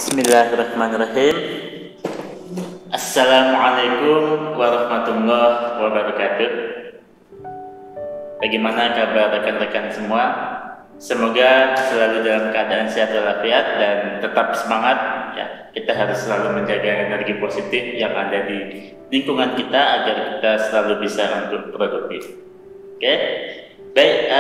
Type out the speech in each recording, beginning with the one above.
Bismillahirrahmanirrahim. Assalamualaikum warahmatullahi wabarakatuh. Bagaimana kabar rekan-rekan semua? Semoga selalu dalam keadaan sehat walafiat dan tetap semangat ya. Kita harus selalu menjaga energi positif yang ada di lingkungan kita agar kita selalu bisa untuk produktif. Oke. Baik,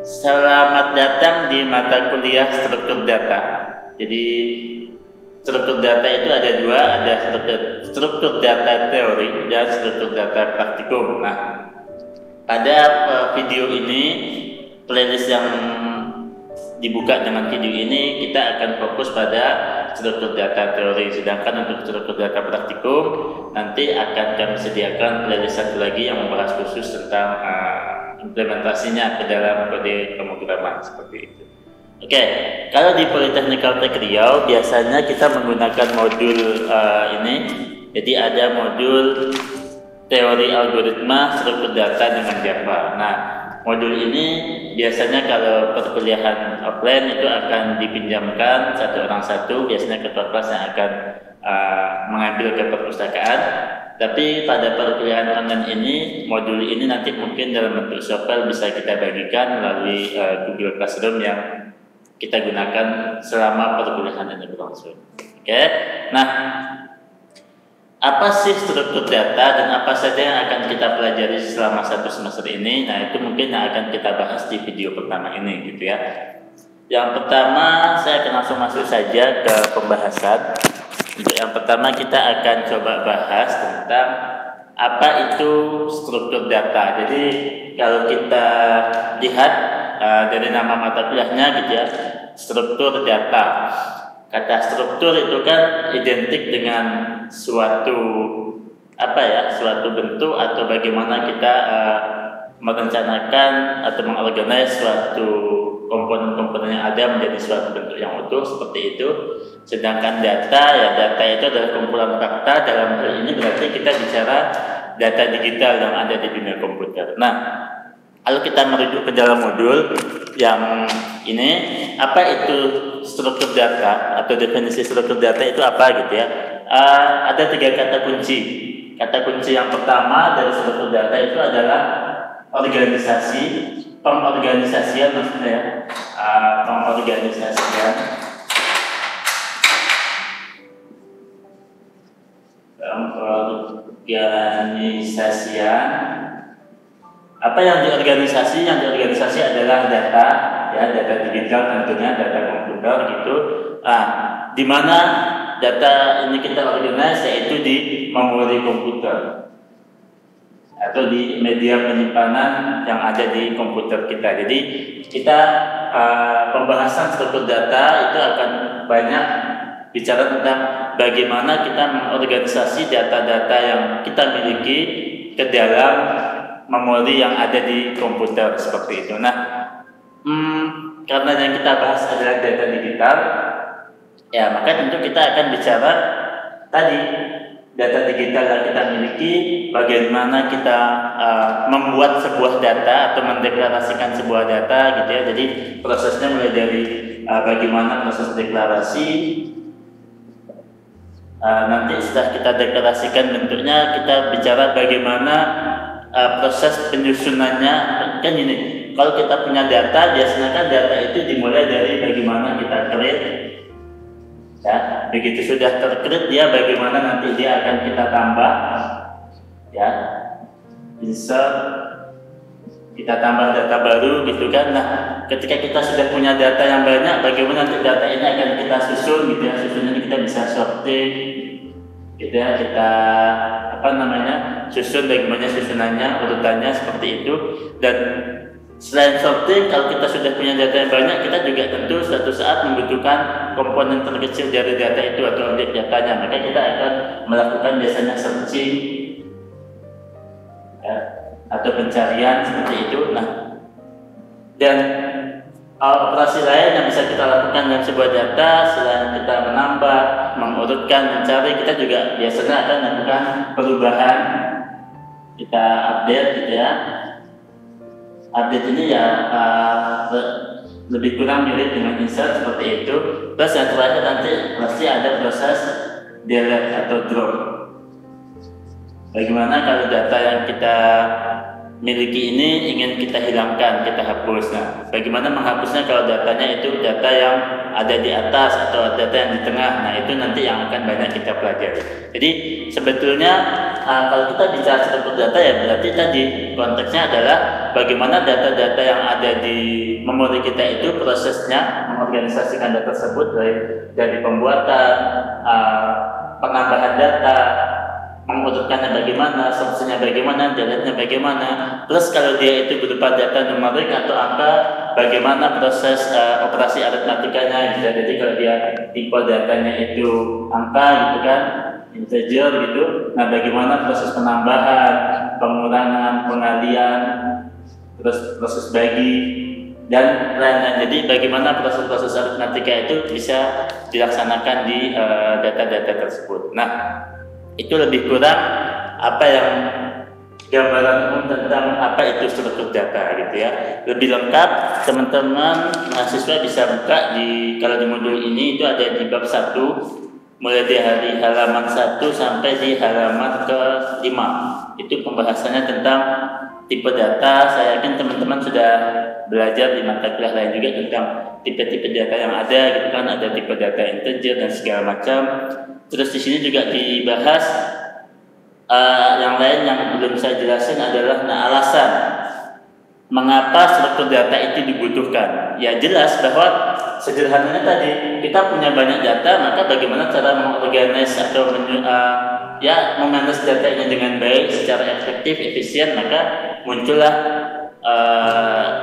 selamat datang di mata kuliah struktur data. Jadi struktur data itu ada dua, ada struktur data teori dan struktur data praktikum. Nah, pada video ini, playlist yang dibuka dengan video ini, kita akan fokus pada struktur data teori. Sedangkan untuk struktur data praktikum, nanti akan kami sediakan playlist satu lagi yang membahas khusus tentang implementasinya ke dalam kode pemrograman seperti itu. Oke, kalau di Politeknik Kalteng Riau biasanya kita menggunakan modul ini. Jadi ada modul teori algoritma struktur data dengan Java. Nah, modul ini biasanya kalau perkuliahan offline itu akan dipinjamkan satu orang satu, biasanya ketua kelas yang akan mengambil ke perpustakaan. Tapi pada perkuliahan online ini, modul ini nanti mungkin dalam bentuk software bisa kita bagikan melalui Google Classroom yang kita gunakan selama perkuliahan ini berlangsung. Oke, nah apa sih struktur data dan apa saja yang akan kita pelajari selama satu semester ini? Nah, itu mungkin yang akan kita bahas di video pertama ini, gitu ya. Yang pertama, saya akan langsung masuk saja ke pembahasan. Untuk yang pertama kita akan coba bahas tentang apa itu struktur data. Jadi kalau kita lihat dari nama mata kuliahnya gitu ya, struktur data. Kata struktur itu kan identik dengan suatu suatu bentuk atau bagaimana kita merencanakan atau mengorganize suatu komponen-komponen yang ada menjadi suatu bentuk yang utuh seperti itu. Sedangkan data itu adalah kumpulan fakta. Dalam hal ini berarti kita bicara data digital yang ada di dunia komputer. Nah, kalau kita merujuk ke dalam modul yang ini, apa itu struktur data atau definisi struktur data itu apa gitu ya? Ada 3 kata kunci. Kata kunci yang pertama dari struktur data itu adalah organisasi, pengorganisasian maksudnya ya, pengorganisasian. Apa yang diorganisasi? Yang diorganisasi adalah data, ya, data digital tentunya, data komputer gitu. Di mana data ini kita organize yaitu di memori komputer atau di media penyimpanan yang ada di komputer kita. Jadi kita pembahasan struktur data itu akan banyak bicara tentang bagaimana kita mengorganisasi data-data yang kita miliki ke dalam memori yang ada di komputer seperti itu. Nah, karena yang kita bahas adalah data digital, ya maka tentu kita akan bicara tadi data digital yang kita miliki, bagaimana kita membuat sebuah data atau mendeklarasikan sebuah data gitu ya. Jadi prosesnya mulai dari bagaimana proses deklarasi. Nanti setelah kita deklarasikan bentuknya, kita bicara bagaimana proses penyusunannya. Kan ini, kalau kita punya data, biasanya kan data itu dimulai dari bagaimana kita create. Ya, begitu sudah ter-create dia, bagaimana nanti dia akan kita tambah, ya, insert, kita tambah data baru gitu kan. Nah, ketika kita sudah punya data yang banyak, bagaimana nanti data ini akan kita susun gitu ya. Susunnya kita bisa sorting gitu ya, kita susun bagaimana susunannya, urutannya seperti itu. Dan selain sorting, kalau kita sudah punya data yang banyak, kita juga tentu suatu saat membutuhkan komponen terkecil dari data itu atau objek datanya. Maka kita akan melakukan biasanya searching ya, atau pencarian seperti itu. Nah, dan operasi lain yang bisa kita lakukan dalam sebuah data selain kita menambah, mengurutkan, mencari, kita juga biasanya akan melakukan perubahan. Kita update gitu ya. Update ini ya lebih kurang mirip dengan insert seperti itu. Terus yang terakhir nanti pasti ada proses delete atau drop. Bagaimana kalau data yang kita miliki ini ingin kita hilangkan, kita hapus. Nah, bagaimana menghapusnya kalau datanya itu data yang ada di atas atau data yang di tengah? Nah, itu nanti yang akan banyak kita pelajari. Jadi sebetulnya kalau kita bicara struktur data ya berarti tadi konteksnya adalah bagaimana data-data yang ada di memori kita itu prosesnya mengorganisasikan data tersebut dari pembuatan, penambahan data, mengurutkannya bagaimana, strukturnya bagaimana, delete-nya bagaimana. Plus kalau dia itu berupa data numerik atau angka, bagaimana proses operasi aritmatikanya gitu. Jadi kalau dia tipe datanya itu angka gitu kan, integer gitu. Nah, bagaimana proses penambahan, pengurangan, pengalian, terus proses bagi dan lain-lain. Jadi bagaimana proses-proses aritmatika itu bisa dilaksanakan di data-data tersebut. Nah, itu lebih kurang apa yang gambaran umum tentang apa itu struktur data gitu ya. Lebih lengkap teman-teman mahasiswa bisa buka kalau di modul ini itu ada di bab 1 mulai dari halaman 1 sampai di halaman ke-5. Itu pembahasannya tentang tipe data. Saya yakin teman-teman sudah belajar di mata kuliah lain juga tentang tipe-tipe data yang ada gitu kan, ada tipe data integer dan segala macam. Terus di sini juga dibahas yang lain yang belum saya jelasin adalah alasan mengapa struktur data itu dibutuhkan. Ya jelas bahwa sederhananya tadi kita punya banyak data, maka bagaimana cara mengorganize atau memanage datanya dengan baik, secara efektif, efisien, maka muncullah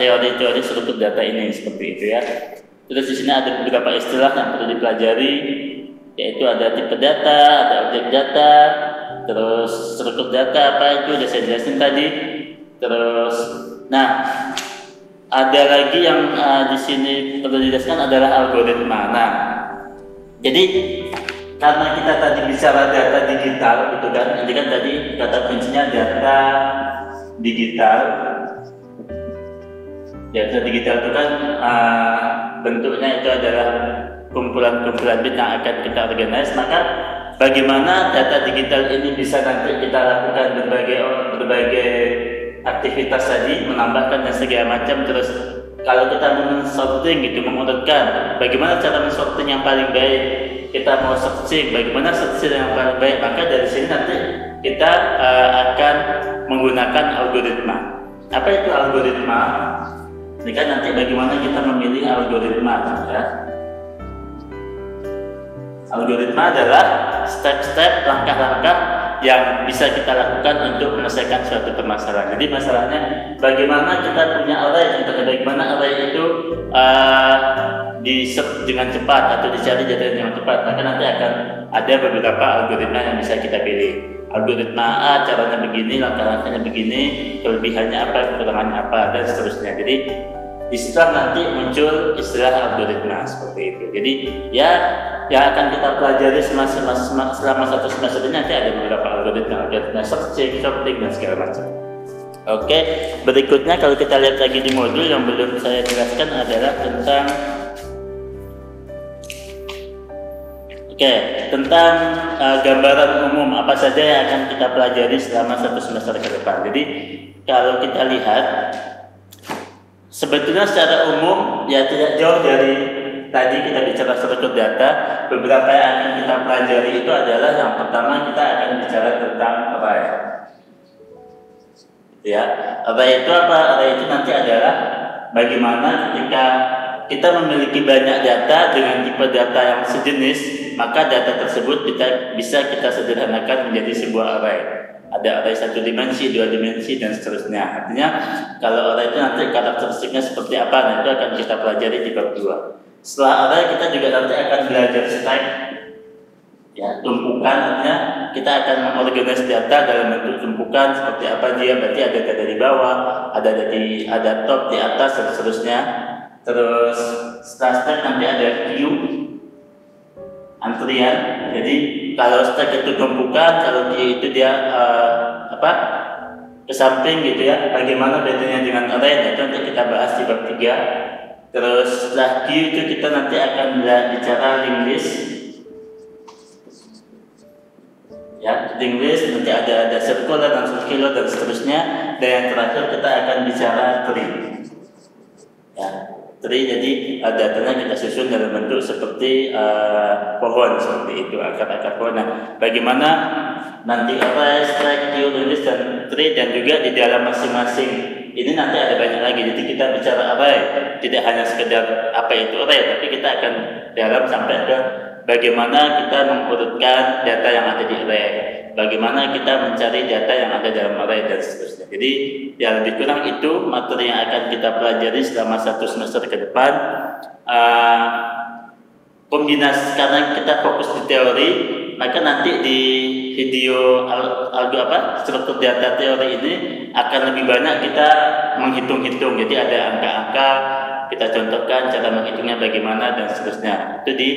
teori-teori struktur data ini seperti itu ya. Terus di sini ada beberapa istilah yang perlu dipelajari, yaitu ada tipe data, ada objek data, terus struktur data apa itu udah saya jelasin tadi. Terus, nah ada lagi yang di sini perlu dijelaskan adalah algoritma. Nah, jadi karena kita tadi bicara data digital gitu kan, ini kan tadi kata kuncinya data digital. Data digital itu kan bentuknya itu adalah kumpulan-kumpulan bit yang akan kita organize. Maka bagaimana data digital ini bisa nanti kita lakukan berbagai aktivitas tadi, menambahkan dan segala macam. Terus kalau kita men-sorting gitu, mengurutkan, bagaimana cara men-sorting yang paling baik? Kita mau searching, bagaimana searching yang paling baik? Maka dari sini nanti kita akan menggunakan algoritma. Apa itu algoritma? Ini kan nanti bagaimana kita memilih algoritma ya. Algoritma adalah step-step, langkah-langkah yang bisa kita lakukan untuk menyelesaikan suatu permasalahan. Jadi masalahnya bagaimana kita punya array, bagaimana array itu di-search dengan cepat atau dicari data dengan cepat. Maka nanti akan ada beberapa algoritma yang bisa kita pilih. Algoritma A caranya begini, langkah-langkahnya begini, kelebihannya apa, kekurangannya apa, dan seterusnya. Jadi di situ nanti muncul istilah algoritma seperti itu. Jadi ya yang akan kita pelajari selama satu semester ini nanti ada beberapa algoritma searching, sorting dan segala macam. Oke, berikutnya kalau kita lihat lagi di modul yang belum saya jelaskan adalah tentang gambaran umum apa saja yang akan kita pelajari selama satu semester ke depan. Jadi kalau kita lihat sebetulnya secara umum ya tidak jauh dari tadi kita bicara struktur data. Beberapa yang akan kita pelajari itu adalah yang pertama kita akan bicara tentang array. Ya, array itu apa? Array itu nanti adalah bagaimana ketika kita memiliki banyak data dengan tipe data yang sejenis, maka data tersebut bisa kita sederhanakan menjadi sebuah array. Ada array 1 dimensi, 2 dimensi, dan seterusnya. Artinya kalau array itu nanti karakteristiknya seperti apa, nah itu akan kita pelajari di bab 2. Setelah array kita juga nanti akan belajar stack, ya, tumpukan. Artinya kita akan mengorganize data dalam bentuk tumpukan seperti apa dia. Berarti ada data di bawah, ada top, di atas, dan seterusnya. Terus setelah stack nanti ada queue, antrian. Jadi kalau stack itu tumpukan, kalau queue itu dia ke samping gitu ya. Bagaimana bedanya dengan array? Itu nanti kita bahas di bab 3. Terus setelah Q itu kita nanti akan bicara link list. Ya, link list nanti ada circular dan circular dan seterusnya. Dan yang terakhir kita akan bicara tree. Ya, tree jadi datanya kita susun dalam bentuk seperti pohon seperti itu, akar-akar pohon. Nah, bagaimana nanti array, stack, queue, list dan tree, dan juga di dalam masing-masing ini nanti ada banyak lagi. Jadi kita bicara array, tidak hanya sekedar apa itu array, tapi kita akan dalam sampai ke bagaimana kita mengurutkan data yang ada di array, bagaimana kita mencari data yang ada dalam array dan seterusnya. Jadi ya lebih kurang itu materi yang akan kita pelajari selama 1 semester ke depan. Kombinasi, karena kita fokus di teori, maka nanti di video struktur data teori ini akan lebih banyak kita menghitung-hitung. Jadi ada angka-angka, kita contohkan cara menghitungnya bagaimana dan seterusnya. Itu di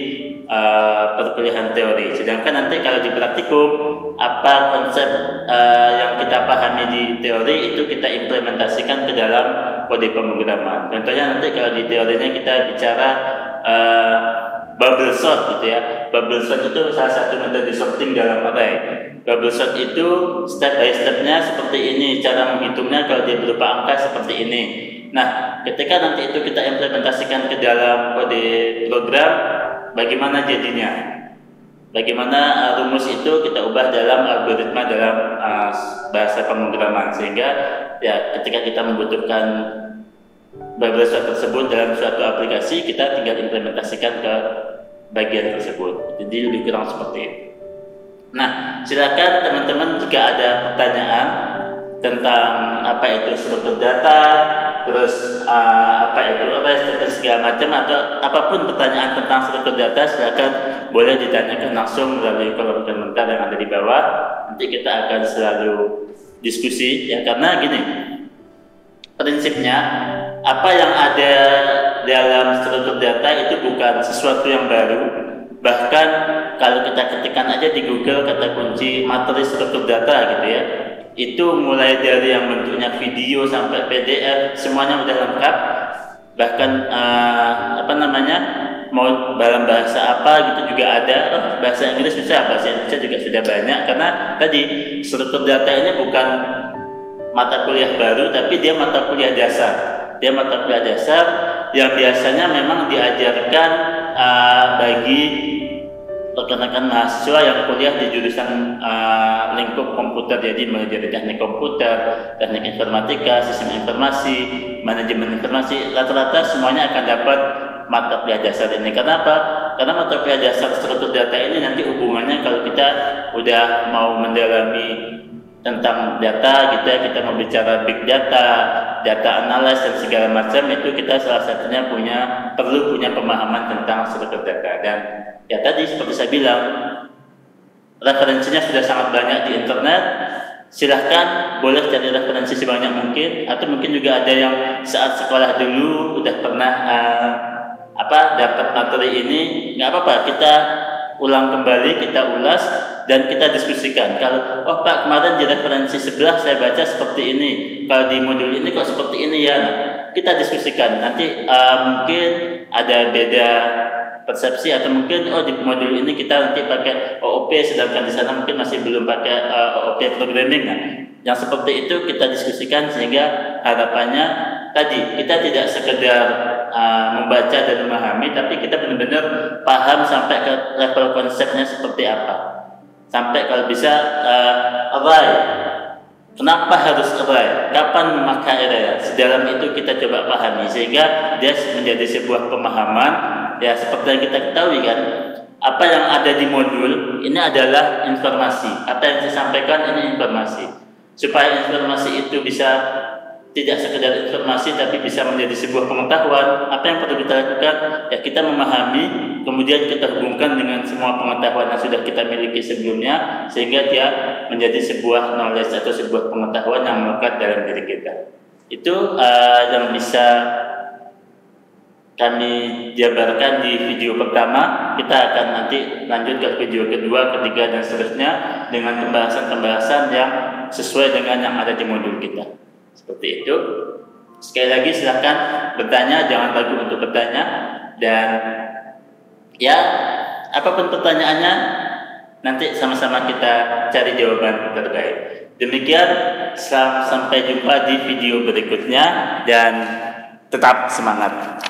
perkuliahan teori. Sedangkan nanti kalau di praktikum, apa konsep yang kita pahami di teori itu kita implementasikan ke dalam kode pemrograman. Contohnya nanti kalau di teorinya kita bicara bubble sort gitu ya. Bubble sort itu salah satu metode sorting dalam array. Bubble sort itu step by stepnya seperti ini, cara menghitungnya kalau dia berupa angka seperti ini. Nah, ketika nanti itu kita implementasikan ke dalam kode program, bagaimana jadinya? Bagaimana rumus itu kita ubah dalam algoritma dalam bahasa pemrograman, sehingga ya ketika kita membutuhkan bubble sort tersebut dalam suatu aplikasi, kita tinggal implementasikan ke bagian tersebut. Jadi lebih kurang seperti itu. Nah, silakan teman-teman jika ada pertanyaan tentang apa itu struktur data, terus apa itu array, segala macam, atau apapun pertanyaan tentang struktur data, silakan boleh ditanyakan langsung melalui kolom komentar yang ada di bawah. Nanti kita akan selalu diskusi ya, karena gini, prinsipnya apa yang ada dalam struktur data itu bukan sesuatu yang baru. Bahkan kalau kita ketikkan aja di Google kata kunci materi struktur data gitu ya, itu mulai dari yang bentuknya video sampai PDF semuanya udah lengkap. Bahkan mau dalam bahasa apa gitu juga ada. Bahasa Inggris bisa, bahasa Indonesia juga sudah banyak. Karena tadi struktur data ini bukan mata kuliah baru, tapi dia mata kuliah dasar. Dia mata kuliah dasar yang biasanya memang diajarkan bagi rekan-rekan mahasiswa yang kuliah di jurusan lingkup komputer. Jadi mulai dari teknik komputer, teknik informatika, sistem informasi, manajemen informasi, rata-rata semuanya akan dapat mata kuliah dasar ini. Kenapa? Karena mata kuliah dasar struktur data ini nanti hubungannya kalau kita udah mau mendalami tentang data gitu ya, kita mau bicara big data, data analis dan segala macam, itu kita salah satunya perlu punya pemahaman tentang struktur data. Dan ya tadi seperti saya bilang, referensinya sudah sangat banyak di internet. Silahkan boleh cari referensi sebanyak mungkin, atau mungkin juga ada yang saat sekolah dulu udah pernah dapat materi ini, nggak apa-apa, kita ulang kembali, kita ulas dan kita diskusikan. Kalau Pak kemarin di referensi sebelah saya baca seperti ini, kalau di modul ini kok seperti ini ya, kita diskusikan. Nanti mungkin ada beda persepsi, atau mungkin di modul ini kita nanti pakai OOP, sedangkan di sana mungkin masih belum pakai OOP programming. Nah, yang seperti itu kita diskusikan, sehingga harapannya tadi kita tidak sekedar membaca dan memahami, tapi kita benar-benar paham sampai ke level konsepnya seperti apa. Sampai kalau bisa array, kenapa harus array, kapan memakai array, sedalam itu kita coba pahami, sehingga dia menjadi sebuah pemahaman. Ya seperti yang kita ketahui kan, apa yang ada di modul ini adalah informasi, apa yang saya sampaikan ini informasi. Supaya informasi itu bisa tidak sekedar informasi tapi bisa menjadi sebuah pengetahuan, apa yang perlu kita lakukan? Ya kita memahami, kemudian kita hubungkan dengan semua pengetahuan yang sudah kita miliki sebelumnya, sehingga dia menjadi sebuah knowledge atau sebuah pengetahuan yang melekat dalam diri kita. Itu yang bisa kami jabarkan di video pertama. Kita akan nanti lanjut ke video kedua, ketiga dan seterusnya dengan pembahasan-pembahasan yang sesuai dengan yang ada di modul kita. Seperti itu. Sekali lagi silahkan bertanya, jangan ragu untuk bertanya, dan ya apapun pertanyaannya nanti sama-sama kita cari jawaban terbaik. Demikian, sampai jumpa di video berikutnya dan tetap semangat.